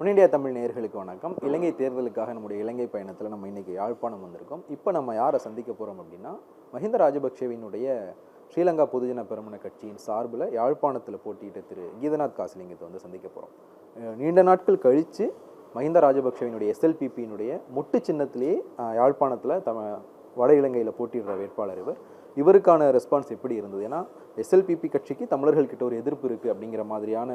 One India Tamil நேயர்களுக்கு வணக்கம். இலங்கை தேர்தலுக்காக நம்முடைய இலங்கை பயணத்தில் நம்ம இன்னைக்கு யாழ்ப்பாணம் வந்திருக்கோம். இப்போ நம்ம யாரை சந்திக்க போகிறோம் அப்படின்னா, மஹிந்த ராஜபக்சேவினுடைய ஸ்ரீலங்கா பொதுஜன பெரமுன கட்சியின் சார்பில் யாழ்ப்பாணத்தில் போட்டியிட்ட திரு கீதநாத் காசிலிங்கத்தை வந்து சந்திக்க போகிறோம். நீண்ட நாட்கள் கழித்து மஹிந்த ராஜபக்சேவினுடைய எஸ்எல்பிபியினுடைய மொட்டு சின்னத்திலேயே யாழ்ப்பாணத்தில் வட இலங்கையில் போட்டியிடுற வேட்பாளர் இவருக்கான ரெஸ்பான்ஸ் எப்படி இருந்தது? ஏன்னா எஸ்எல்பிபி கட்சிக்கு தமிழர்கள்கிட்ட ஒரு எதிர்ப்பு இருக்குது அப்படிங்கிற மாதிரியான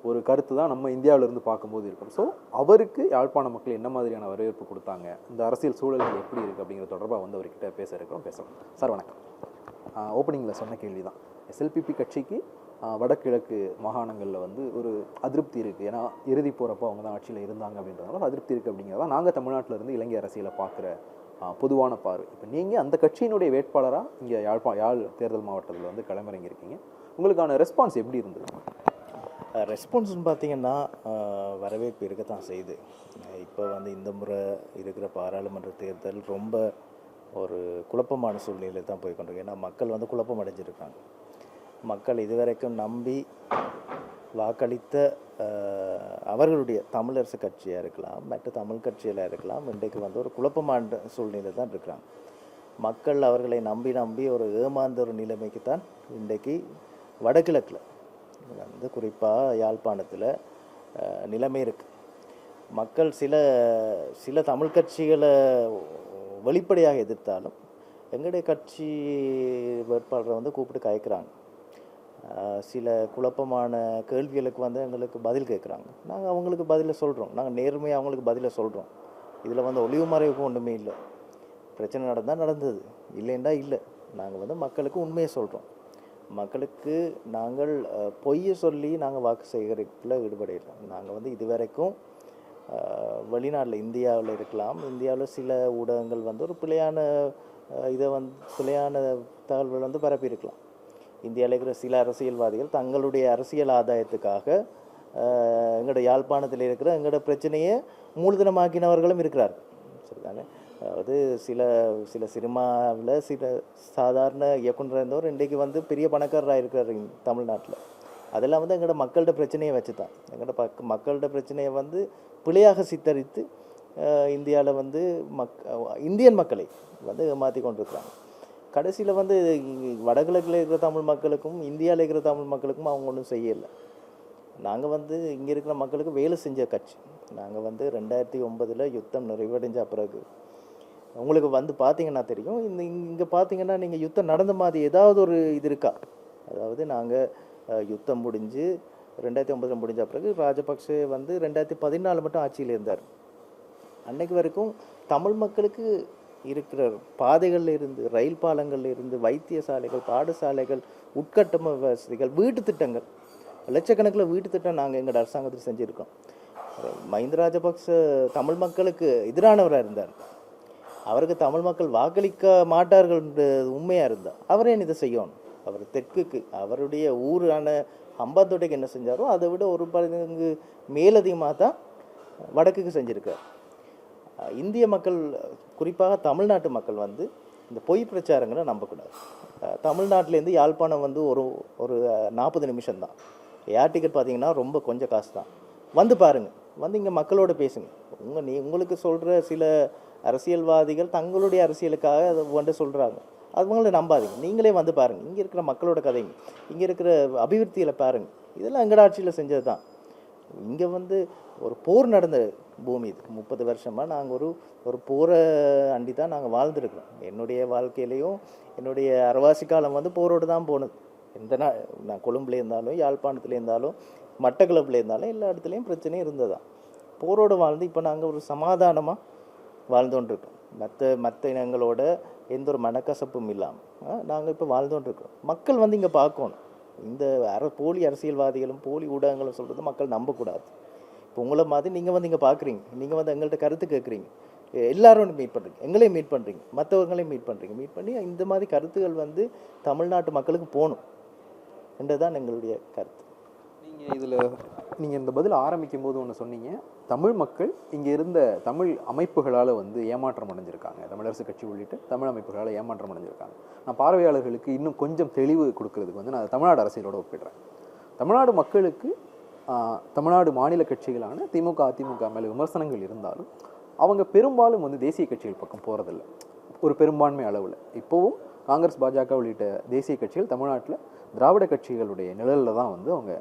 ஒரு கருத்து தான் நம்ம இந்தியாவிலேருந்து பார்க்கும்போது இருக்கும். ஸோ அவருக்கு யாழ்ப்பாண மக்கள் என்ன மாதிரியான வரவேற்பு கொடுத்தாங்க, இந்த அரசியல் சூழல்கள் எப்படி இருக்குது அப்படிங்கிற தொடர்பாக வந்து அவர்கிட்ட பேசலாம். சார் வணக்கம். ஓப்பனிங்கில் சொன்ன கேள்வி தான், எஸ்எல்பிபி கட்சிக்கு வடகிழக்கு மாகாணங்களில் வந்து ஒரு அதிருப்தி இருக்குது. ஏன்னா இறுதி போகிறப்போ அவங்க தான் ஆட்சியில் இருந்தாங்க அப்படின்றதுனால அதிருப்தி இருக்குது அப்படிங்கிறதான் நாங்கள் தமிழ்நாட்டில் இருந்து இலங்கை அரசியலை பார்க்குற பொதுவான பார்வை. இப்போ நீங்கள் அந்த கட்சியினுடைய வேட்பாளராக இங்கே யாழ் தேர்தல் மாவட்டத்தில் வந்து களமிறங்கியிருக்கீங்க. உங்களுக்கான ரெஸ்பான்ஸ் எப்படி இருந்தது? ரெஸ்பான்ஸ்னு பார்த்தீங்கன்னா வரவேற்பு இருக்கத்தான் செய்யுது. இப்போ வந்து இந்த முறை இருக்கிற பாராளுமன்ற தேர்தல் ரொம்ப ஒரு குழப்பமான சூழ்நிலையில் தான் போய் கொண்டிருக்கு. ஏன்னா மக்கள் வந்து குழப்பம் அடைஞ்சிருக்காங்க. மக்கள் இதுவரைக்கும் நம்பி வாக்களித்த அவர்களுடைய தமிழரசு கட்சியாக இருக்கலாம், மற்ற தமிழ் கட்சியாக இருக்கலாம், இன்றைக்கு வந்து ஒரு குழப்பமான சூழ்நிலை தான் இருக்கிறாங்க. மக்கள் அவர்களை நம்பி ஒரு ஏமாந்த ஒரு நிலைமைக்கு தான் இன்றைக்கு வடகிழக்கில் வந்து குறிப்பாக யாழ்ப்பாணத்தில் நிலைமை இருக்குது. மக்கள் சில தமிழ் கட்சிகளை வெளிப்படையாக எதிர்த்தாலும் எங்களுடைய கட்சி வேட்பாளரை வந்து கூப்பிட்டு கயக்கிறாங்க. சில குழப்பமான கேள்விகளுக்கு வந்து எங்களுக்கு பதில் கேட்குறாங்க. நாங்கள் அவங்களுக்கு பதிலை சொல்கிறோம். நாங்கள் நேர்மையாக அவங்களுக்கு பதிலை சொல்கிறோம். இதில் வந்து ஒளிவு மறைவுக்கும் ஒன்றுமே இல்லை. பிரச்சனை நடந்தது, இல்லைன்னா இல்லை. நாங்கள் வந்து மக்களுக்கு உண்மையை சொல்கிறோம். மக்களுக்கு நாங்கள் பொய்யை சொல்லி நாங்கள் வாக்கு சேகரிப்பில் ஈடுபடையில. நாங்கள் வந்து இதுவரைக்கும் வெளிநாட்டில் இந்தியாவில் இருக்கலாம், இந்தியாவில் சில ஊடகங்கள் வந்து ஒரு பிழையான தகவல்கள் வந்து பரப்பியிருக்கலாம். இந்தியாவில் இருக்கிற சில அரசியல்வாதிகள் தங்களுடைய அரசியல் ஆதாயத்துக்காக எங்களோட யாழ்ப்பாணத்தில் இருக்கிற எங்களோட பிரச்சனையை மூலதனமாக்கினவர்களும் இருக்கிறார்கள். சரிதானே? அதாவது சில சினிமாவில் சில சாதாரண இயக்குனர் இருந்தவர் இன்றைக்கு வந்து பெரிய பணக்காரராக இருக்கிறார் தமிழ்நாட்டில். அதெல்லாம் வந்து எங்களோட மக்களோட பிரச்சனையை வச்சு தான், எங்களோட மக்களோட பிரச்சனையை வந்து பிழையாக சித்தரித்து இந்தியாவில் வந்து இந்தியன் மக்களை வந்து மாற்றி கொண்டிருக்கிறாங்க. கடைசியில் வந்து வடகிழக்கில் இருக்கிற தமிழ் மக்களுக்கும் இந்தியாவில் இருக்கிற தமிழ் மக்களுக்கும் அவங்க ஒன்றும் செய்யலை. நாங்கள் வந்து இங்கே இருக்கிற மக்களுக்கு வேலை செஞ்ச கட்சி. நாங்கள் வந்து 2009 யுத்தம் நிறைவடைஞ்ச பிறகு உங்களுக்கு வந்து பார்த்தீங்கன்னா தெரியும், இங்கே பார்த்தீங்கன்னா நீங்கள் யுத்தம் நடந்த மாதிரி ஏதாவது ஒரு இது இருக்கா? அதாவது நாங்கள் யுத்தம் முடிஞ்சு 2009 முடிஞ்ச பிறகு ராஜபக்சே வந்து 2014 மட்டும் ஆட்சியில் இருந்தார். அன்னைக்கு வரைக்கும் தமிழ் மக்களுக்கு இருக்கிற பாதைகளில் இருந்து, ரயில் பாலங்களில் இருந்து, வைத்தியசாலைகள், பாடசாலைகள், உட்கட்டமைப்பு வசதிகள், வீட்டு திட்டங்கள், லட்சக்கணக்கில் வீட்டு திட்டம் நாங்கள் எங்கள் அரசாங்கத்தில் செஞ்சுருக்கோம். மஹிந்த ராஜபக்ச தமிழ் மக்களுக்கு எதிரானவராக இருந்தார். அவருக்கு தமிழ் மக்கள் வாக்களிக்க மாட்டார்கள் உண்மையாக இருந்தால் அவரே இதை செய்யணும். அவர் தெற்குக்கு அவருடைய ஊரான ஹம்பாந்தோட்டைக்கு என்ன செஞ்சாரோ அதை விட ஒரு பங்கு மேலதிகமாக தான் வடக்குக்கு செஞ்சுருக்கார். இந்திய மக்கள், குறிப்பாக தமிழ்நாட்டு மக்கள் வந்து இந்த பொய் பிரச்சாரங்களை நம்பக்கூடாது. தமிழ்நாட்டிலேருந்து யாழ்ப்பாணம் வந்து ஒரு 40 நிமிஷம் தான். ஏர் டிக்கெட் பார்த்தீங்கன்னா ரொம்ப கொஞ்சம் காசு தான். வந்து பாருங்கள், வந்து இங்கே மக்களோட பேசுங்க. உங்களுக்கு சொல்கிற சில அரசியல்வாதிகள் தங்களுடைய அரசியலுக்காக அதை வந்து சொல்கிறாங்க, அவங்கள நம்பாதீங்க. நீங்களே வந்து பாருங்கள், இங்கே இருக்கிற மக்களோட கதைங்க, இங்கே இருக்கிற அபிவிருத்தியில் பாருங்கள். இதெல்லாம் எங்கட ஆட்சியில் செஞ்சது தான். இங்கே வந்து ஒரு போர் நடந்த பூமி இது. 30 வருஷமாக நாங்கள் ஒரு போரை அண்டி தான் நாங்கள் வாழ்ந்துருக்கிறோம். என்னுடைய வாழ்க்கையிலையும் என்னுடைய அரவாசி காலம் வந்து போரோடு தான் போனது. நான் கொழும்புல இருந்தாலும், யாழ்ப்பாணத்தில் இருந்தாலும், மட்டக்களப்பில் இருந்தாலும், எல்லா இடத்துலையும் பிரச்சனையும் இருந்ததுதான். போரோடு வாழ்ந்து இப்போ நாங்கள் ஒரு சமாதானமாக வாழ்ந்தோன்ட்ருக்கோம். மற்ற இனங்களோட எந்த ஒரு மனக்கசப்பும் இல்லாமல் நாங்கள் இப்போ வாழ்ந்தோன்ட்ருக்கோம். மக்கள் வந்து இங்கே பார்க்கணும். இந்த போலி அரசியல்வாதிகளும் போலி ஊடகங்களும் சொல்கிறது மக்கள் நம்பக்கூடாது. இப்போ உங்களை மாதிரி நீங்கள் வந்து இங்கே பார்க்குறீங்க, நீங்கள் வந்து எங்கள்கிட்ட கருத்து கேட்குறீங்க, எல்லாரும் மீட் பண்ணுறீங்க, எங்களையும் மீட் பண்ணுறீங்க, மற்றவங்களையும் மீட் பண்ணி இந்த மாதிரி கருத்துகள் வந்து தமிழ்நாட்டு மக்களுக்கு போகணும் என்றதான் எங்களுடைய கருத்து. நீங்கள் இந்த பதில் ஆரம்பிக்கும் போது ஒன்று சொன்னீங்க, தமிழ் மக்கள் இங்கே இருந்த தமிழ் அமைப்புகளால் வந்து ஏமாற்றம் அடைஞ்சிருக்காங்க, தமிழரசு கட்சி உள்ளிட்ட தமிழ் அமைப்புகளால் ஏமாற்றம் அடைஞ்சிருக்காங்க. நான் பார்வையாளர்களுக்கு இன்னும் கொஞ்சம் தெளிவு கொடுக்கறதுக்கு வந்து நான் தமிழ்நாடு அரசியலோடு ஒப்பிடுறேன். தமிழ்நாடு மக்களுக்கு தமிழ்நாடு மாநில கட்சிகளான திமுக அதிமுக மேலே விமர்சனங்கள் இருந்தாலும் அவங்க பெரும்பாலும் வந்து தேசிய கட்சிகள் பக்கம் போகிறதில்ல ஒரு பெரும்பான்மை அளவில். இப்போவும் காங்கிரஸ் பாஜக உள்ளிட்ட தேசிய கட்சிகள் தமிழ்நாட்டில் திராவிட கட்சிகளுடைய நிழலில் தான் வந்து அவங்க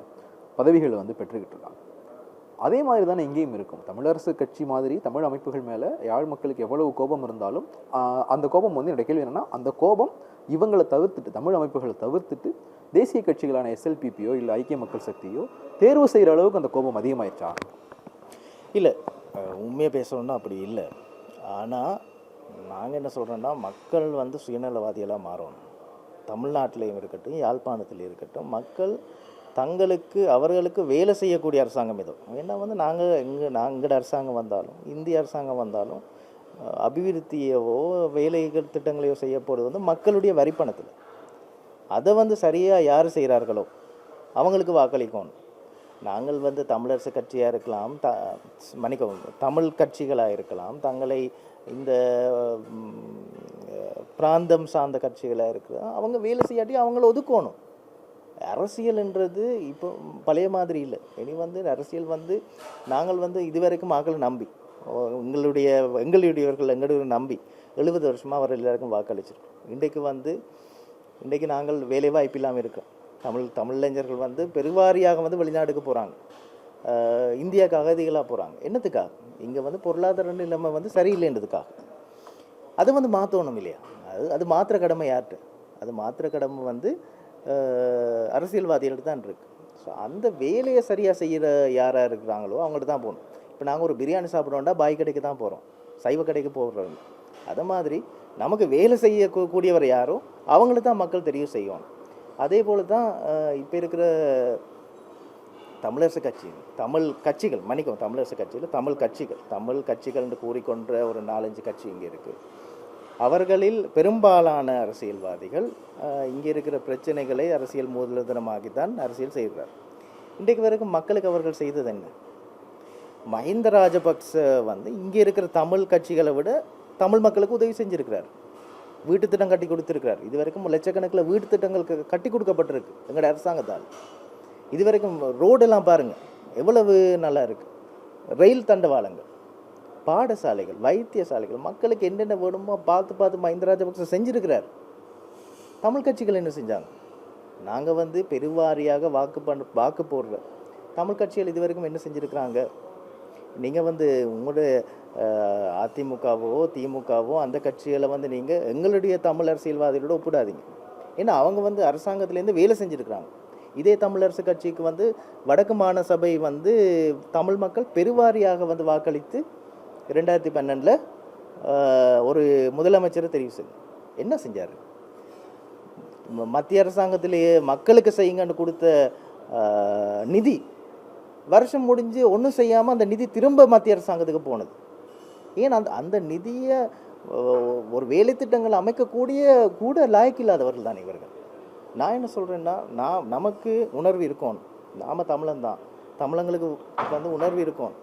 பதவிகளை வந்து பெற்றுக்கிட்டு இருக்காங்க. அதே மாதிரி தானே இங்கேயும் இருக்கும். தமிழரசு கட்சி மாதிரி தமிழ் அமைப்புகள் மேலே யாழ் மக்களுக்கு எவ்வளவு கோபம் இருந்தாலும் அந்த கோபம் வந்து என்னோட கேள்வி என்னென்னா, அந்த கோபம் இவங்களை தவிர்த்துட்டு தமிழ் அமைப்புகளை தவிர்த்துட்டு தேசிய கட்சிகளான எஸ்எல்பிபியோ இல்லை ஐக்கிய மக்கள் சக்தியோ தேர்வு செய்கிற அளவுக்கு அந்த கோபம் அதிகமாயிடுச்சா? இல்லை, உண்மையாக பேசணுன்னா அப்படி இல்லை. ஆனால் நாங்கள் என்ன சொல்கிறோன்னா, மக்கள் வந்து சுயநலவாதிகளாக மாறணும். தமிழ்நாட்டிலையும் இருக்கட்டும், யாழ்ப்பாணத்தில் இருக்கட்டும், மக்கள் தங்களுக்கு அவர்களுக்கு வேலை செய்யக்கூடிய அரசாங்கம் இது. ஏன்னா வந்து நாங்கள் அரசாங்கம் வந்தாலும் இந்திய அரசாங்கம் வந்தாலும் அபிவிருத்தியவோ வேலைகள் திட்டங்களையோ செய்ய போகிறது வந்து மக்களுடைய வரிப்பணத்தில். அதை வந்து சரியாக யார் செய்கிறார்களோ அவங்களுக்கு வாக்களிக்கணும். நாங்கள் வந்து தமிழரசு கட்சியாக இருக்கலாம், தமிழ் கட்சிகளாக இருக்கலாம், தங்களை இந்த பிராந்தம் சார்ந்த கட்சிகளாக இருக்கலாம், அவங்க வேலை செய்யாட்டி அவங்கள ஒதுக்கணும். அரசியல்ன்றது இப்போ பழைய மாதிரி இல்லை. இனி வந்து அரசியல் வந்து நாங்கள் வந்து இதுவரைக்கும் மக்களை நம்பி எங்களுடைய நம்பி 70 வருஷமாக அவர் எல்லாருக்கும் வாக்களிச்சிருக்கோம். இன்றைக்கு நாங்கள் வேலைவாய்ப்பு இல்லாமல் இருக்கோம். தமிழ் இளைஞர்கள் வந்து பெருவாரியாக வந்து வெளிநாட்டுக்கு போகிறாங்க, இந்தியாவுக்கு அகதிகளாக போகிறாங்க. என்னத்துக்காக? இங்கே வந்து பொருளாதார நிலைமை வந்து சரியில்லைன்றதுக்காக. அதை வந்து மாற்றணும் இல்லையா? அது மாத்திர கடமை யார்கிட்ட? அது மாத்திர கடமை வந்து அரசியல்வாதிகள்கிட்ட தான் இருக்குது. ஸோ அந்த வேலையை சரியாக செய்கிற யாராக இருக்கிறாங்களோ அவங்கள்ட்ட தான் போகணும். இப்போ நாங்கள் ஒரு பிரியாணி சாப்பிட்றோம்னா பாய் கடைக்கு தான் போகிறோம், சைவ கடைக்கு போகிறோம். அதை மாதிரி நமக்கு வேலை செய்யக்கூடியவர் யாரோ அவங்கள தான் மக்கள் தெரிவு செய்யணும். அதே போல் தான் இப்போ இருக்கிற தமிழரசு கட்சி தமிழரசு கட்சியில் தமிழ் கட்சிகள் என்று கூறிக்கொண்ட ஒரு 4-5 கட்சி இங்கே இருக்குது. அவர்களில் பெரும்பாலான அரசியல்வாதிகள் இங்கே இருக்கிற பிரச்சனைகளை அரசியல் மூலதனமாகித்தான் அரசியல் செய்கிறார். இன்றைக்கு வரைக்கும் மக்களுக்கு அவர்கள் செய்தது என்ன? மஹிந்த ராஜபக்ச வந்து இங்கே இருக்கிற தமிழ் கட்சிகளை விட தமிழ் மக்களுக்கு உதவி செஞ்சுருக்கிறார். வீட்டு திட்டம் கட்டி கொடுத்துருக்கிறார். இது வரைக்கும் லட்சக்கணக்கில் வீட்டு திட்டங்கள் கட்டி கொடுக்கப்பட்டிருக்கு எங்களோட அரசாங்கத்தால். இது வரைக்கும் ரோடெல்லாம் பாருங்கள் எவ்வளவு நல்லா இருக்குது. ரயில் தண்டவாளங்கள், பாடசாலைகள், வைத்தியசாலைகள், மக்களுக்கு என்னென்ன வேணுமோ பார்த்து மஹிந்த ராஜபக்ச செஞ்சுருக்கிறார். தமிழ் கட்சிகள் என்ன செஞ்சாங்க? நாங்கள் வந்து பெருவாரியாக வாக்கு போடுற தமிழ் கட்சிகள் இது வரைக்கும் என்ன செஞ்சுருக்கிறாங்க? நீங்கள் வந்து உங்களுடைய அதிமுகவோ திமுகவோ அந்த கட்சிகளை வந்து நீங்கள் எங்களுடைய தமிழ் அரசியல்வாதிகளோட ஒப்பிடாதீங்க. ஏன்னா அவங்க வந்து அரசாங்கத்துலேருந்து வேலை செஞ்சுருக்கிறாங்க. இதே தமிழரசு கட்சிக்கு வந்து வடக்கு மாகாண சபை வந்து தமிழ் மக்கள் பெருவாரியாக வந்து வாக்களித்து 2012 ஒரு முதலமைச்சரை தெரிவு செய்ய என்ன செஞ்சார்? மத்திய அரசாங்கத்திலேயே மக்களுக்கு செய்யுங்கன்னு கொடுத்த நிதி வருஷம் முடிஞ்சு ஒன்றும் செய்யாமல் அந்த நிதி திரும்ப மத்திய அரசாங்கத்துக்கு போனது. ஏன் அந்த நிதியை ஒரு வேலை திட்டங்கள் அமைக்கக்கூடிய கூட லாய்க்கு இல்லாதவர்கள் தான் இவர்கள். நான் என்ன சொல்கிறேன்னா, நமக்கு உணர்வு இருக்கணும். நாம் தமிழன் தான், தமிழங்களுக்கு வந்து உணர்வு இருக்கணும்.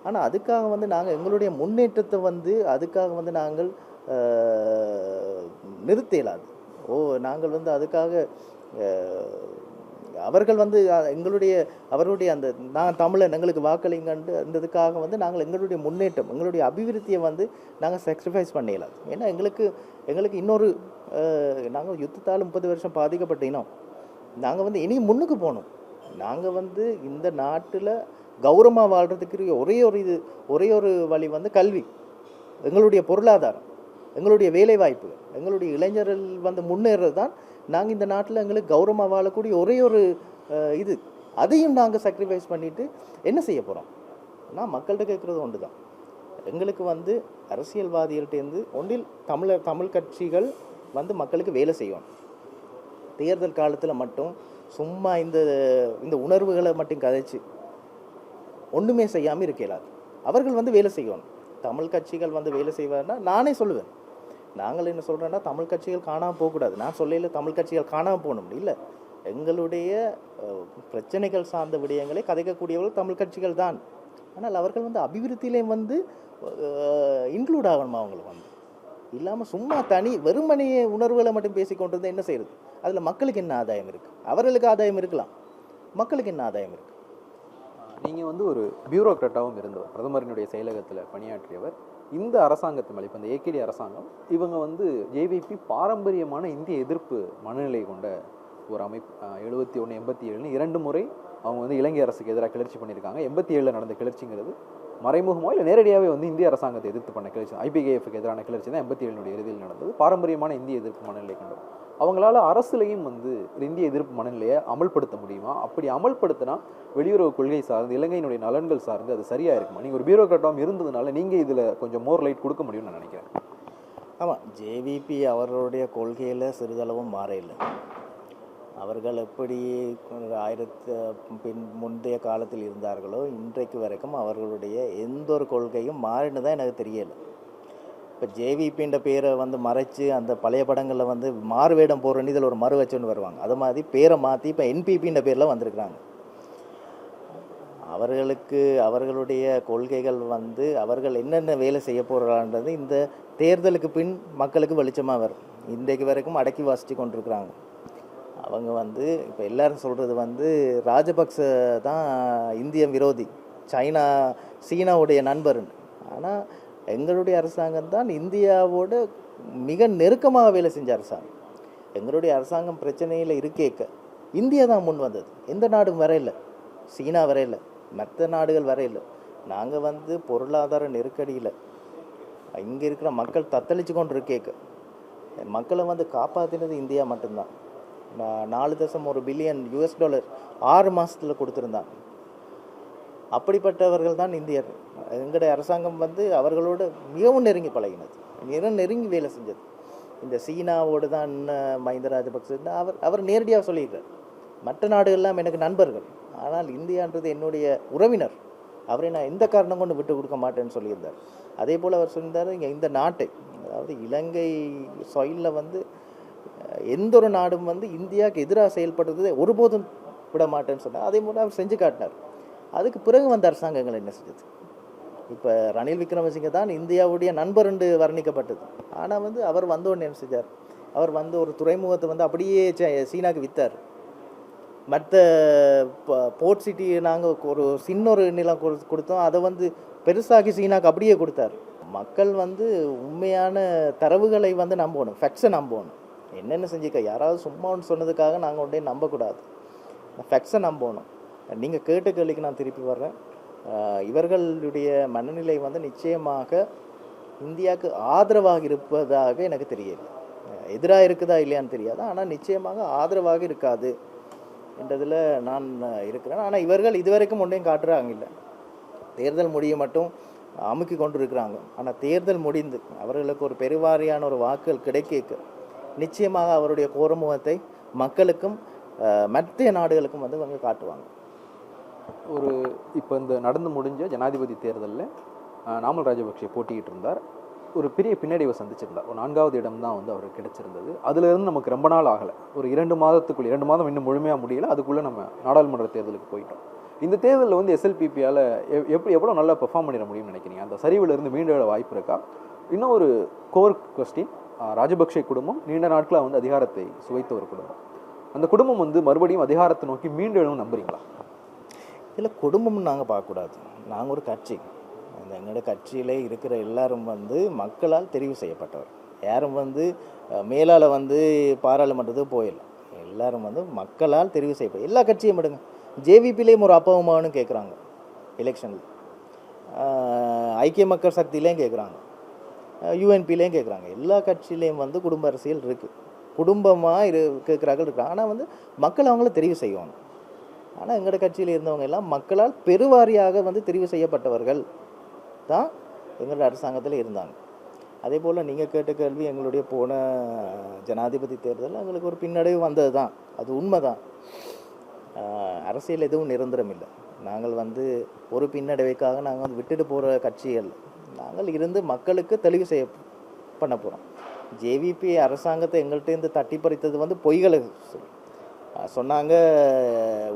ஆனால் அதுக்காக வந்து நாங்கள் எங்களுடைய முன்னேற்றத்தை வந்து அதுக்காக வந்து நாங்கள் நிறுத்த இயலாது. நாங்கள் வந்து அதுக்காக அவர்கள் வந்து அவருடைய அந்த நான் தமிழன் எங்களுக்கு வாக்களிங்கன்ட்டு அந்ததுக்காக வந்து நாங்கள் எங்களுடைய முன்னேற்றம் எங்களுடைய அபிவிருத்தியை வந்து நாங்கள் சாக்ரிஃபைஸ் பண்ண இயலாது. ஏன்னா எங்களுக்கு இன்னொரு நாங்கள் யுத்தத்தால் 30 வருஷம் பாதிக்கப்பட்ட இனம். நாங்கள் வந்து இனி முன்னுக்கு போகணும். நாங்கள் வந்து இந்த நாட்டில் கௌரவமாக வாழ்கிறதுக்கு ஒரே ஒரு வழி வந்து கல்வி, எங்களுடைய பொருளாதாரம், எங்களுடைய வேலைவாய்ப்பு, எங்களுடைய இளைஞர்கள் வந்து முன்னேறது தான் நாங்கள் இந்த நாட்டில் எங்களுக்கு கௌரவமாக வாழக்கூடிய ஒரே ஒரு அதையும் நாங்கள் சாக்ரிஃபைஸ் பண்ணிவிட்டு என்ன செய்ய போகிறோம்? நான் மக்கள்கிட்ட கேட்குறது ஒன்று தான். எங்களுக்கு வந்து அரசியல்வாதிகள்கிட்டேருந்து ஒன்றில் தமிழ் கட்சிகள் வந்து மக்களுக்கு வேலை செய்யணும். தேர்தல் காலத்தில் மட்டும் சும்மா இந்த உணர்வுகளை மட்டும் கதைச்சு ஒன்றுமே செய்யாமல் இருக்கலாது. அவர்கள் வந்து வேலை செய்யணும். தமிழ் கட்சிகள் வந்து வேலை செய்வார்னா நானே சொல்லுவேன். நாங்கள் என்ன சொல்கிறேன்னா, தமிழ் கட்சிகள் காணாமல் போகக்கூடாது. நான் சொல்லல தமிழ் கட்சிகள் காணாமல் போகணும் இல்லை. எங்களுடைய பிரச்சனைகள் சார்ந்த விடயங்களை கதைக்கக்கூடியவர்கள் தமிழ் கட்சிகள் தான். ஆனால் அவர்கள் வந்து அபிவிருத்தியிலையும் வந்து இன்க்ளூட் ஆகணுமா? அவங்களுக்கு வந்து இல்லாமல் சும்மா வெறுமனையே உணர்வுகளை மட்டும் பேசிக்கொண்டிருந்தால் என்ன செய்யுது? அதில் மக்களுக்கு என்ன ஆதாயம் இருக்குது? அவர்களுக்கு ஆதாயம் இருக்கலாம், மக்களுக்கு என்ன ஆதாயம் இருக்குது? நீங்கள் வந்து ஒரு பியூரோக்ராட்டாகவும் இருந்தவர், பிரதமரினுடைய செயலகத்தில் பணியாற்றியவர். இந்த அரசாங்கத்து மேலே இப்போ இந்த ஏகேடி அரசாங்கம் இவங்க வந்து ஜேவிபி பாரம்பரியமான இந்திய எதிர்ப்பு மனநிலை கொண்ட ஒரு அமைப்பு. 71 87 2 முறை அவங்க வந்து இலங்கை அரசுக்கு எதிராக கிளர்ச்சி பண்ணியிருக்காங்க. 87 நடந்த கிளர்ச்சிங்கிறது மறைமுகமாக இல்லை நேரடியாகவே வந்து இந்திய அரசாங்கத்தை எதிர்த்து பண்ண கிளர்ச்சி, ஐபிகேஎஃப்க்கு எதிரான கிளர்ச்சி தான் 87 இறுதியில் நடந்தது. பாரம்பரியமான இந்திய எதிர்ப்பு மனநிலை கொண்டது. அவங்களால அரசுலையும் வந்து இந்திய எதிர்ப்பு மனநிலையை அமல்படுத்த முடியுமா? அப்படி அமல்படுத்தினா வெளியுறவு கொள்கை சார்ந்து இலங்கையினுடைய நலன்கள் சார்ந்து அது சரியா இருக்குமா? நீங்கள் ஒரு பியூரோக்ராட்டாகவும் இருந்ததுனால நீங்கள் இதில் கொஞ்சம் மோர் லைட் கொடுக்க முடியும்னு நான் நினைக்கிறேன். ஆமாம், ஜேவிபி அவர்களுடைய கொள்கையில் சிறிதளவும் மாறையில்லை. அவர்கள் எப்படி முந்தைய காலத்தில் இருந்தார்களோ இன்றைக்கு வரைக்கும் அவர்களுடைய எந்த ஒரு கொள்கையும் மாறினு தான் எனக்கு தெரியலை. இப்போ ஜேவிபின்ற பேரை வந்து மறைச்சு அந்த பழைய படங்களில் வந்து மாறுவேடம் போடுறேன்னு இதில் ஒரு மறு வச்சுன்னு வருவாங்க. அது மாதிரி பேரை மாற்றி இப்போ என்பிபின்ற பேரில் வந்திருக்கிறாங்க. அவர்களுக்கு அவர்களுடைய கொள்கைகள் வந்து அவர்கள் என்னென்ன வேலை செய்ய போகிறான்றது இந்த தேர்தலுக்கு பின் மக்களுக்கு வெளிச்சமாக வரும். இன்றைக்கு வரைக்கும் அடக்கி வாசித்து கொண்டிருக்கிறாங்க. அவங்க வந்து இப்போ எல்லாரும் சொல்கிறது வந்து ராஜபக்ச தான் இந்திய விரோதி, சீனாவுடைய நண்பர்னு. ஆனால் எங்களுடைய அரசாங்கம் தான் இந்தியாவோட மிக நெருக்கமாக வேலை செஞ்ச அரசாங்கம். எங்களுடைய அரசாங்கம் பிரச்சனையில் இருக்கேக்க இந்தியா தான் முன் வந்தது. எந்த நாடும் வரையில்லை, சீனா வரையில்லை, மற்ற நாடுகள் வரையில்லை. நாங்கள் வந்து பொருளாதார நெருக்கடியில் இங்கே இருக்கிற மக்கள் தத்தளிச்சு கொண்டு இருக்கேக்க மக்களை வந்து காப்பாற்றினது இந்தியா மட்டும்தான். 4.1 பில்லியன் US$ 6 மாதத்தில் கொடுத்துருந்தாங்க. அப்படிப்பட்டவர்கள் தான் இந்தியர். எங்களுடைய அரசாங்கம் வந்து அவர்களோடு மிகவும் நெருங்கி பழகினது, நெருங்கி வேலை செஞ்சது. இந்த சீனாவோடு தான் மஹிந்த ராஜபக்ச அவர் நேரடியாக சொல்லியிருக்கார், மற்ற நாடுகள்லாம் எனக்கு நண்பர்கள், ஆனால் இந்தியான்றது என்னுடைய உறவினர், அவரை நான் எந்த காரணம் கொண்டு விட்டு கொடுக்க மாட்டேன்னு சொல்லியிருந்தார். அதே போல் அவர் சொல்லியிருந்தார், இங்கே இந்த நாட்டை, அதாவது இலங்கை சாயிலில் வந்து எந்த ஒரு நாடும் வந்து இந்தியாவுக்கு எதிராக செயல்படுறது ஒருபோதும் விட மாட்டேன்னு சொன்னார். அதே போல் அவர் செஞ்சு காட்டினார். அதுக்கு பிறகு வந்த அரசாங்கங்கள் என்ன செஞ்சது? இப்போ ரணில் விக்ரமசிங்கே தான் இந்தியாவுடைய நண்பர் என்று வர்ணிக்கப்பட்டது. ஆனால் வந்து அவர் வந்தோடனே என்ன செஞ்சார்? அவர் வந்து ஒரு துறைமுகத்தை வந்து அப்படியே சீனாவுக்கு விற்றார். மற்ற போர்ட் சிட்டி நாங்கள் ஒரு சின்ன ஒரு நிலம் கொடுத்தோம், அதை வந்து பெருசாகி சீனாவுக்கு அப்படியே கொடுத்தார். மக்கள் வந்து உண்மையான தரவுகளை வந்து நம்பணும், ஃபேக்ட்ஸை நம்பணும். என்னென்ன செஞ்சுக்க யாராவது சும்மா ஒன்று சொன்னதுக்காக நாங்கள் உடனே நம்பக்கூடாது, ஃபேக்ட்ஸை நம்பணும். நீங்கள் கேட்ட கேள்விக்கு நான் திருப்பி வர்றேன். இவர்களுடைய மனநிலை வந்து நிச்சயமாக இந்தியாவுக்கு ஆதரவாக இருப்பதாக எனக்கு தெரியல. எதிராக இருக்குதா இல்லையான்னு தெரியாது, ஆனால் நிச்சயமாக ஆதரவாக இருக்காது என்றதில் நான் இருக்கிறேன். ஆனால் இவர்கள் இதுவரைக்கும் ஒன்றையும் காட்டுறாங்க இல்லை, தேர்தல் முடிய மட்டும் அமுக்கி கொண்டு இருக்கிறாங்க. ஆனால் தேர்தல் முடிந்து அவர்களுக்கு ஒரு பெருவாரியான ஒரு வாக்குகள் கிடைக்க நிச்சயமாக அவருடைய கோரமுகத்தை மக்களுக்கும் மத்திய நாடுகளுக்கும் வந்து அவங்க காட்டுவாங்க. ஒரு இப்போ இந்த நடந்து முடிஞ்ச ஜனாதிபதி தேர்தலில் நாமல் ராஜபக்சே போட்டிக்கிட்டு இருந்தார். ஒரு பெரிய பின்னடைவை சந்திச்சிருந்தார். ஒரு 4வது இடம் தான் வந்து அவருக்கு கிடைச்சிருந்தது. அதுலேருந்து நமக்கு ரொம்ப நாள் ஆகலை, ஒரு 2 மாதத்துக்குள்ளே, 2 மாதம் இன்னும் முழுமையாக முடியலை, அதுக்குள்ளே நம்ம நாடாளுமன்ற தேர்தலுக்கு போயிட்டோம். இந்த தேர்தலில் வந்து SLPPயால் எவ்வளோ நல்லா பெர்ஃபார்ம் பண்ணிட முடியும்னு நினைக்கிறீங்க? அந்த சரிவிலிருந்து மீண்டு வாய்ப்பு இருக்கா? இன்னும் ஒரு கோர் கொஸ்டின், ராஜபக்சே குடும்பம் நீண்ட நாட்களாக வந்து அதிகாரத்தை சுவைத்த ஒரு குடும்பம். அந்த குடும்பம் வந்து மறுபடியும் அதிகாரத்தை நோக்கி மீண்டு எழும் நம்புறீங்களா? இல்லை, குடும்பம்னு நாங்கள் பார்க்கக்கூடாது. நாங்கள் ஒரு கட்சி. அந்த எங்களோட கட்சியில் இருக்கிற எல்லாரும் வந்து மக்களால் தெரிவு செய்யப்பட்டவர். யாரும் வந்து மேலால் வந்து பாராளுமன்றத்துக்கு போயிடலாம். எல்லாரும் வந்து மக்களால் தெரிவு செய்யப்பட்ட எல்லா கட்சியும் விடுங்க. ஜேவிபிலேயும் ஒரு அப்பவுமானு கேட்குறாங்க எலெக்ஷனில், ஐக்கிய மக்கள் சக்தியிலையும் கேட்குறாங்க, UNPலையும் கேட்குறாங்க. எல்லா கட்சியிலையும் வந்து குடும்ப அரசியல் இருக்குது. குடும்பமாக கேட்குறார்கள் இருக்கிறாங்க. ஆனால் வந்து மக்கள் அவங்கள தெரிவு செய்வாங்க. ஆனால் எங்களோட கட்சியில் இருந்தவங்க எல்லாம் மக்களால் பெருவாரியாக வந்து தெரிவு செய்யப்பட்டவர்கள் தான் எங்களோட அரசாங்கத்தில் இருந்தாங்க. அதே போல் நீங்கள் கேட்ட கேள்வி, எங்களுடைய போன ஜனாதிபதி தேர்தலில் எங்களுக்கு ஒரு பின்னடைவு வந்தது தான், அது உண்மை தான். அரசியல் எதுவும் நிரந்தரம் இல்லை. நாங்கள் வந்து ஒரு பின்னடைவுக்காக நாங்கள் வந்து விட்டுட்டு போகிற கட்சிகள். நாங்கள் இருந்து மக்களுக்கு தெளிவு பண்ண போகிறோம். ஜேவிபி அரசாங்கத்தை எங்கள்கிட்டேருந்து தட்டி பறித்தது வந்து பொய்களை சொன்னாங்க.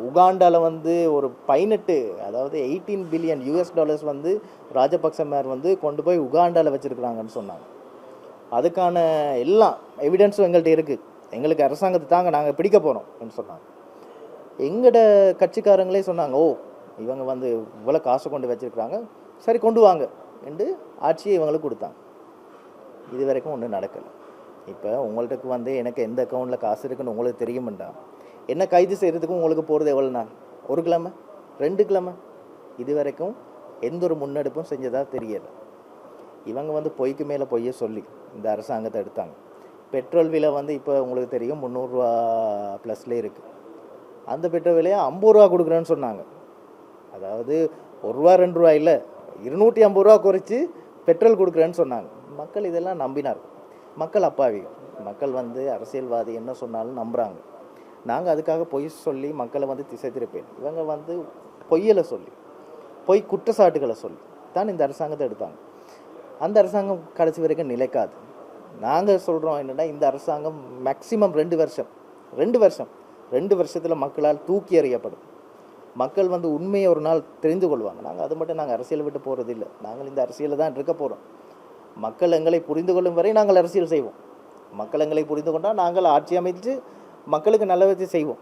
உகாண்டாவில் வந்து ஒரு 18, அதாவது 18 பில்லியன் US$ வந்து ராஜபக்ச மேர் வந்து கொண்டு போய் உகாண்டாவில் வச்சுருக்குறாங்கன்னு சொன்னாங்க. அதுக்கான எல்லா எவிடன்ஸும் எங்கள்கிட்ட இருக்குது. எங்களுக்கு அரசாங்கத்தை தாங்க, நாங்கள் பிடிக்க போகிறோம் அப்படின்னு சொன்னாங்க. எங்களோட கட்சிக்காரங்களே சொன்னாங்க, ஓ இவங்க வந்து இவ்வளோ காசை கொண்டு வச்சிருக்கிறாங்க, சரி கொண்டு வாங்க என்று ஆட்சியை இவங்களுக்கு கொடுத்தாங்க. இது வரைக்கும் ஒன்றும் நடக்கலை. இப்போ உங்கள்கிட்ட வந்து எனக்கு எந்த அக்கௌண்ட்டில் காசு இருக்குன்னு உங்களுக்கு தெரியுமெண்டா, என்ன கைது செய்கிறதுக்கும் உங்களுக்கு போகிறது எவ்வளோ நாள்? 1 கிழமை, 2 கிழமை? இது வரைக்கும் எந்த ஒரு முன்னெடுப்பும் செஞ்சதாக தெரியலை. இவங்க வந்து பொய்க்கு மேலே பொய்யை சொல்லி இந்த அரசாங்கத்தை எடுத்தாங்க. பெட்ரோல் விலை வந்து இப்போ உங்களுக்கு தெரியும் 300 ரூபா ப்ளஸில் இருக்குது. அந்த பெட்ரோல் விலையை 50 ரூபா கொடுக்குறேன்னு சொன்னாங்க. அதாவது 1 ரூபா 2 ரூபா இல்லை, 250 ரூபா குறைச்சி பெட்ரோல் கொடுக்குறேன்னு சொன்னாங்க. மக்கள் இதெல்லாம் நம்பினார். மக்கள் அப்பாவிகள். மக்கள் வந்து அரசியல்வாதி என்ன சொன்னாலும் நம்புகிறாங்க. நாங்கள் அதுக்காக பொய் சொல்லி மக்களை வந்து திசை திருப்பேன். இவங்க வந்து பொய்யலை சொல்லி, பொய் குற்றச்சாட்டுகளை சொல்லி தான் இந்த அரசாங்கத்தை எடுத்தாங்க. அந்த அரசாங்கம் கடைசி வரைக்கும் நிலைக்காது. நாங்கள் சொல்கிறோம் என்னென்னா, இந்த அரசாங்கம் மேக்சிமம் 2 வருஷத்தில் மக்களால் தூக்கி எறியப்படும். மக்கள் வந்து உண்மையை ஒரு நாள் தெரிந்து கொள்வாங்க. நாங்கள் அரசியலை விட்டு போகிறதில்லை. நாங்கள் இந்த அரசியலில் தான் இருக்க போகிறோம். மக்கள் எங்களை புரிந்து கொள்ளும் வரை நாங்கள் அரசியல் செய்வோம். மக்கள் எங்களை புரிந்து கொண்டால் நாங்கள் ஆட்சி அமைத்து மக்களுக்கு நல்ல வச்சு செய்வோம்.